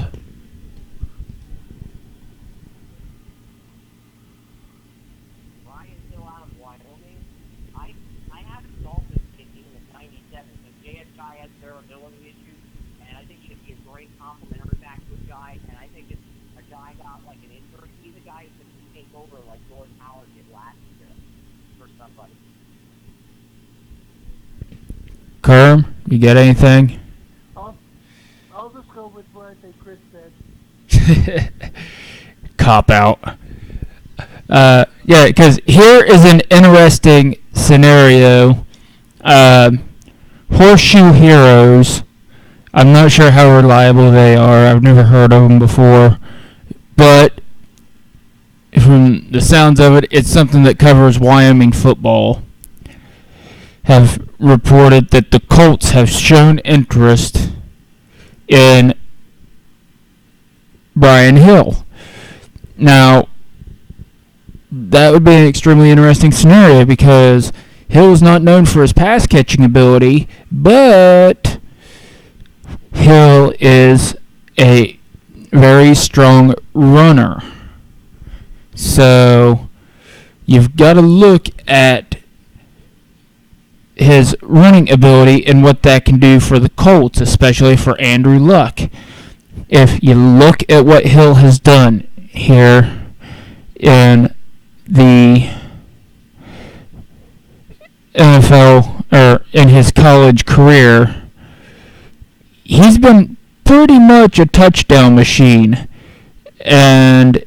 Brian Hill out of Wyoming. I have the Dolphins picking at 97 because JSI has durability issues, and I think he'd be a great complementary back to a guy. And I think if a guy got like an injury, he's a guy who can take over like George Howard did last year for somebody. Kerm, you got anything? I'll just go with what I think Chris said. Cop out. Yeah, because here is an interesting scenario. Horseshoe Heroes. I'm not sure how reliable they are. I've never heard of them before. But from the sounds of it, it's something that covers Wyoming football. Have reported that the Colts have shown interest in Brian Hill. Now, that would be an extremely interesting scenario because Hill is not known for his pass catching ability, but Hill is a very strong runner. So you've got to look at his running ability and what that can do for the Colts, especially for Andrew Luck. If you look at what Hill has done here in the NFL or in his college career, he's been pretty much a touchdown machine. And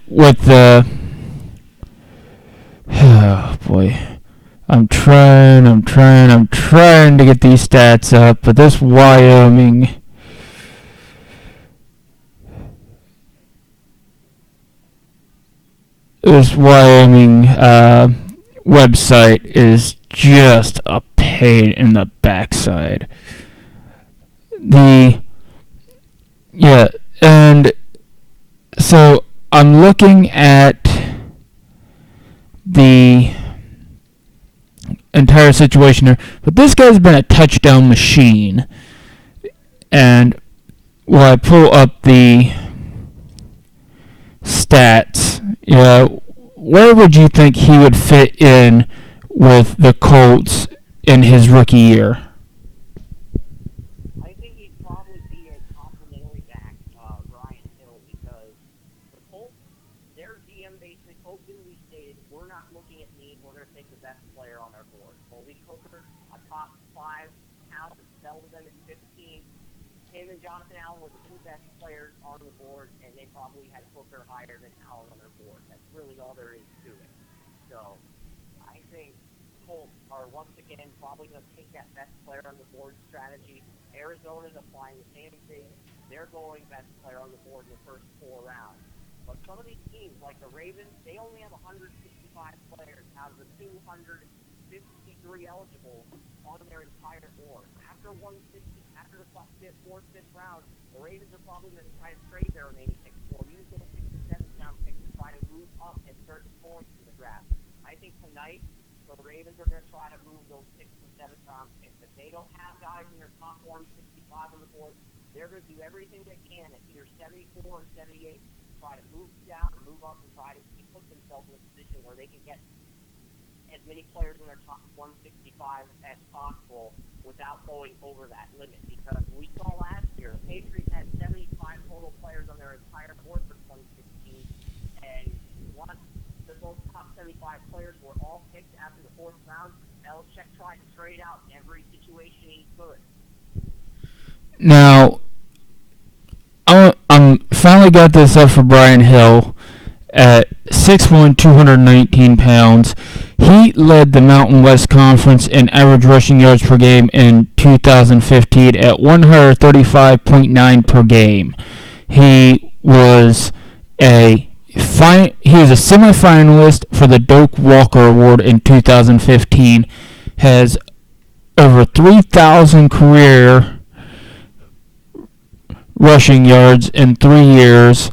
with the oh boy, I'm trying to get these stats up, but this Wyoming website is just a pain in the backside. And so I'm looking at the entire situation here, but this guy's been a touchdown machine. And when I pull up the stats, where would you think he would fit in with the Colts in his rookie year? I think he'd probably be a complimentary back, Brian Hill, because the Colts, their GM basically openly stated, we're not looking at need, we're going to take the best player on our board. Colby Hooker, a top 5 talent, fell to them at 15. Him and Jonathan Allen were the 2 best players on the board, and they probably had Hooker higher than Allen on their board. That's really all there is to it. So I think Colts are once again probably going to take that best player on the board strategy. Arizona's applying the same thing. They're going best player on the board in the first 4 rounds. But some of these teams, like the Ravens, they only have 165 players out of the 253 eligible on their entire board. After the 4th, 5th round, the Ravens are probably going to try to trade their remaining picks or use those 6th and 7th round picks to try to move up at certain points in the draft. I think tonight the Ravens are going to try to move those 6th and 7th round picks. If they don't have guys in their top 165 on the board, they're going to do everything they can at either 74 or 78 to try to move down or move up and try to put themselves in a position where they can get as many players in their top 165 as possible without going over that limit. Because we saw last year, the Patriots had 75 total players on their entire board for 2016, and once those top 75 players were all picked after the 4th round, Belichick tried to trade out every situation he could. Now, I'm finally got this up for Brian Hill at 6'1", 219 pounds. He led the Mountain West Conference in average rushing yards per game in 2015 at 135.9 per game. He was a semifinalist for the Doak Walker Award in 2015. Has over 3,000 career rushing yards in 3 years,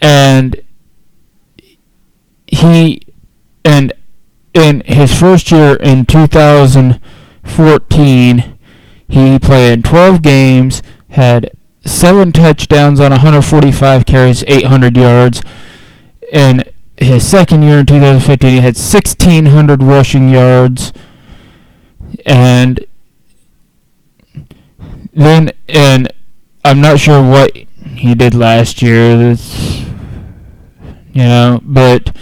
and in his first year in 2014, he played in 12 games, had 7 touchdowns on 145 carries, 800 yards. In his second year in 2015, he had 1,600 rushing yards, and then I'm not sure what he did last year. But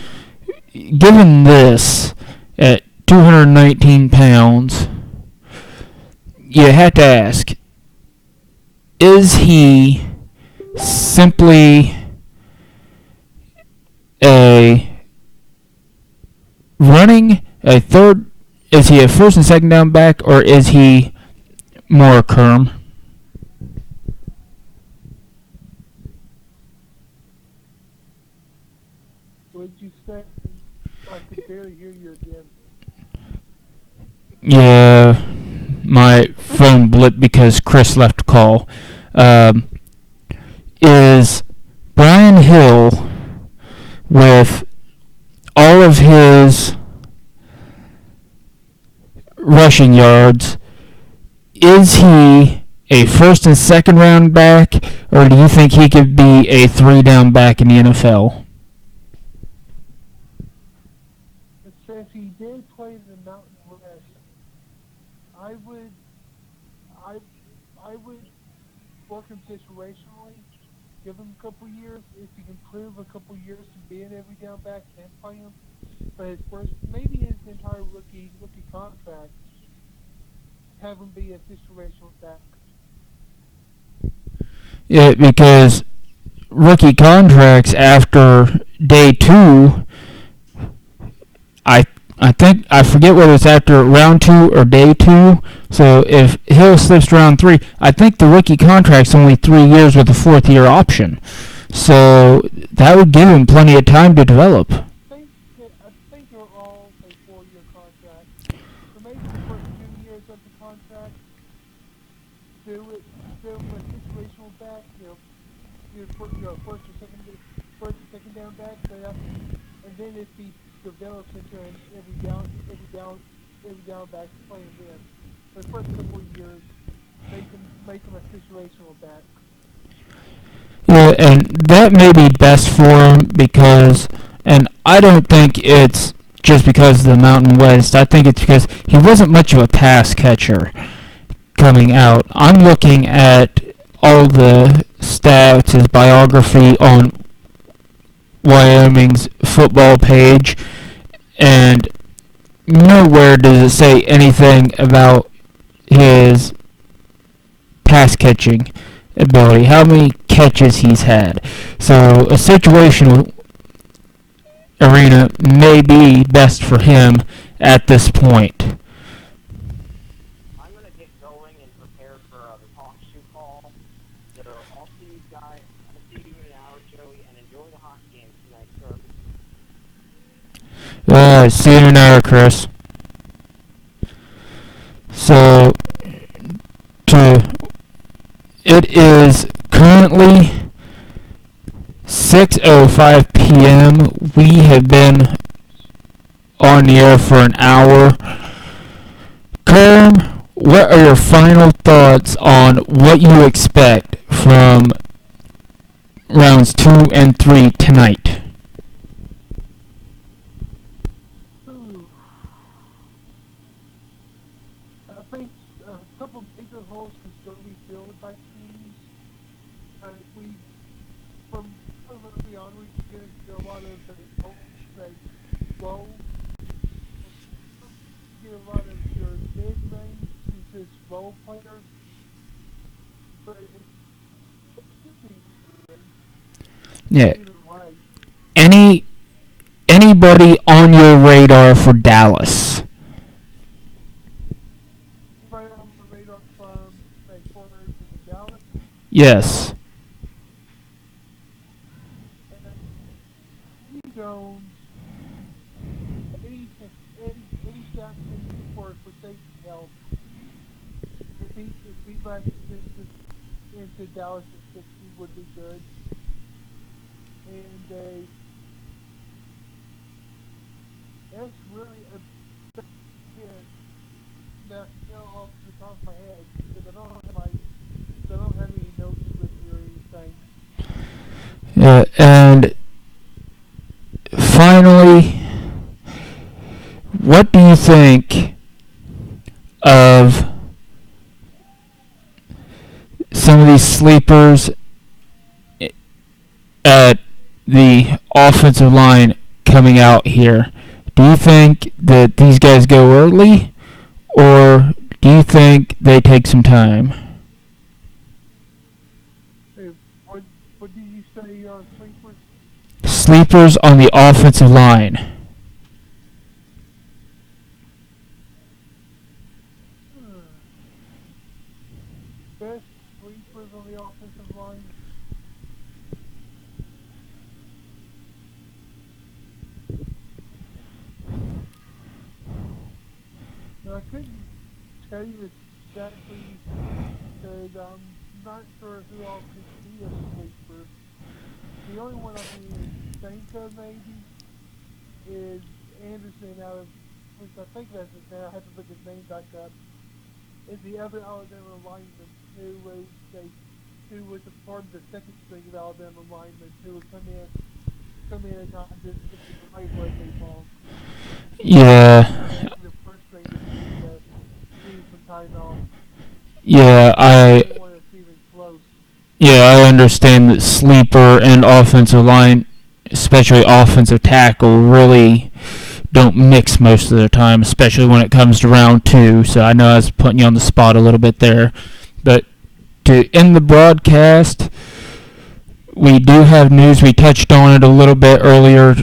given this at 219 pounds, you have to ask: is he simply is he a first and second down back, or is he more Kerm? What did you say? I could barely hear you again. Yeah, my phone blipped because Chris left a call. Is Brian Hill, with all of his rushing yards, is he a first and second round back, or do you think he could be a 3-down back in the NFL? Since he did play in the Mountain West, I would work him situationally, give him a couple years. If he can prove a couple years to be an every down back, then play him. But his first, maybe his entire rookie contract, have him be a situational back. Yeah, because rookie contracts after day 2, I think, I forget whether it's after round 2 or day 2. So if Hill slips to round 3, I think the rookie contract's only 3 years with a 4th-year option. So that would give him plenty of time to develop. I think they're all a 4-year contract. So maybe the first 2 years of the contract, do a situational back, first or second down back, and then if he develops into an every down back, play him in. For the first couple of years, make him a situational back. Yeah, and that may be best for him because, and I don't think it's just because of the Mountain West. I think it's because he wasn't much of a pass catcher coming out. I'm looking at all the stats, his biography on Wyoming's football page, and nowhere does it say anything about his pass catching ability, how many catches he's had. So a situational arena may be best for him at this point. I'm going to get going and prepare for the talk show call. So I'll see you guys. I'll see you in an hour, Joey, and enjoy the hockey game tonight, sir. See you in an hour, Chris. So, it is currently 6:05 p.m. We have been on the air for an hour. Kerm, what are your final thoughts on what you expect from rounds 2 and 3 tonight? I think a couple bigger holes can still be filled by teams. From early on, we get into a lot of the low. Get a lot of your mid-range to just role players. but it should be good. Yeah. Either way. Anybody on your radar for Dallas? Right on the radar from a corner to Dallas. Yes. And Jones, Eddie Jackson for safety help. If he left into Dallas at 60 would be good. And that's really a that's off the top of my head because I don't have any notes with me or anything. Yeah, and finally, what do you think of some of these sleepers at the offensive line coming out here? Do you think that these guys go early, or do you think they take some time? Hey, what did you say on sleepers? Sleepers on the offensive line. Best sleepers on the offensive line? No, I couldn't tell you exactly because I'm not sure who else could be a sleeper. The only one I can think of maybe is Anderson out of, which I think that's his name. I have to look his name back up. Is the other Alabama lineman who was a part of the second string of Alabama linemen who would come in at times and play where they belong. Yeah. The first string to see some time off. Yeah, I understand that sleeper and offensive line, especially offensive tackle, really don't mix most of the time, especially when it comes to round 2. So I know I was putting you on the spot a little bit there. But to end the broadcast, we do have news. We touched on it a little bit earlier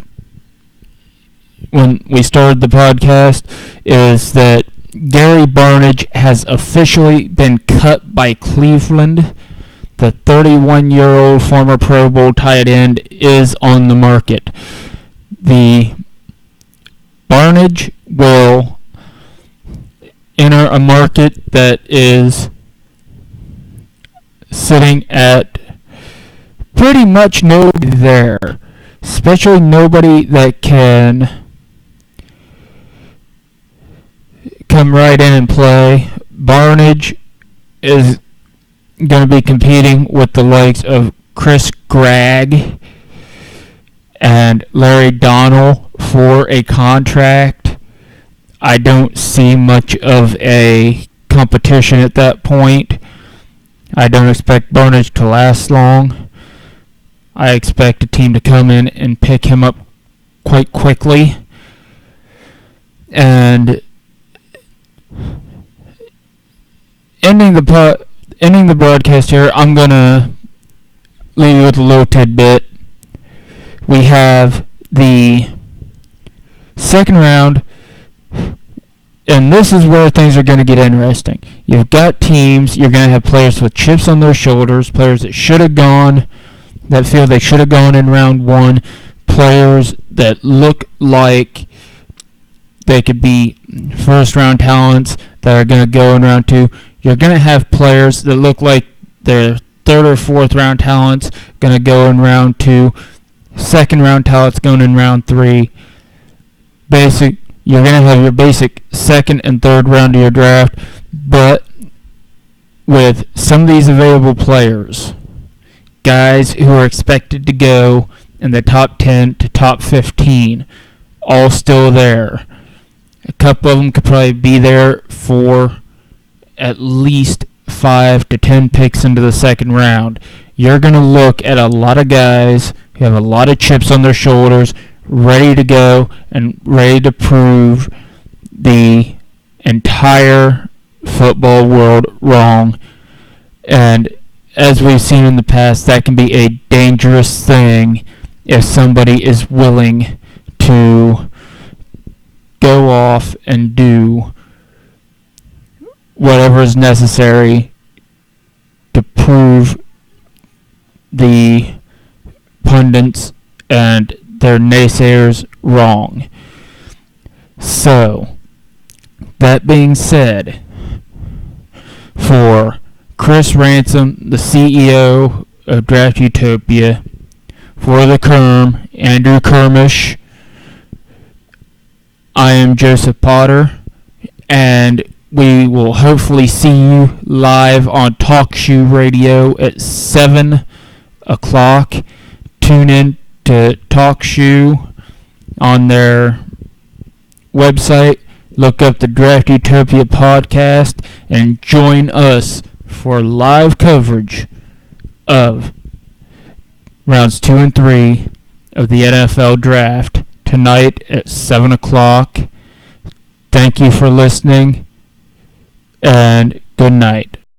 when we started the podcast, is that Gary Barnidge has officially been cut by Cleveland. The 31-year-old former Pro Bowl tight end is on the market. The Barnidge will enter a market that is sitting at pretty much nobody there, especially nobody that can come right in and play. Barnidge is going to be competing with the likes of Chris Gregg and Larry Donnell for a contract. I don't see much of a competition at that point. I don't expect Barnidge to last long. I expect a team to come in and pick him up quite quickly. And ending the broadcast here, I'm going to leave you with a little tidbit. We have the second round, and this is where things are going to get interesting. You've got teams, you're going to have players with chips on their shoulders, players that should have gone, that feel they should have gone in round 1, players that look like they could be first-round talents that are going to go in round 2. You're going to have players that look like they're third or fourth round talents going to go in round 2. Second round talents going in round 3. You're going to have your basic second and third round of your draft, but with some of these available players, guys who are expected to go in the top 10 to top 15, all still there. A couple of them could probably be there for at least 5 to 10 picks into the second round. You're going to look at a lot of guys who have a lot of chips on their shoulders, ready to go and ready to prove the entire football world wrong. And as we've seen in the past, that can be a dangerous thing if somebody is willing to go off and do whatever is necessary to prove the pundits and their naysayers wrong. So, that being said, for Chris Ransom, the CEO of Draft Utopia, for the Kerm, Andrew Kermish, I am Joseph Potter, and we will hopefully see you live on TalkShoe Radio at 7 o'clock. Tune in to TalkShoe on their website. Look up the Draft Utopia podcast and join us for live coverage of rounds 2 and 3 of the NFL Draft tonight at 7 o'clock. Thank you for listening, and good night.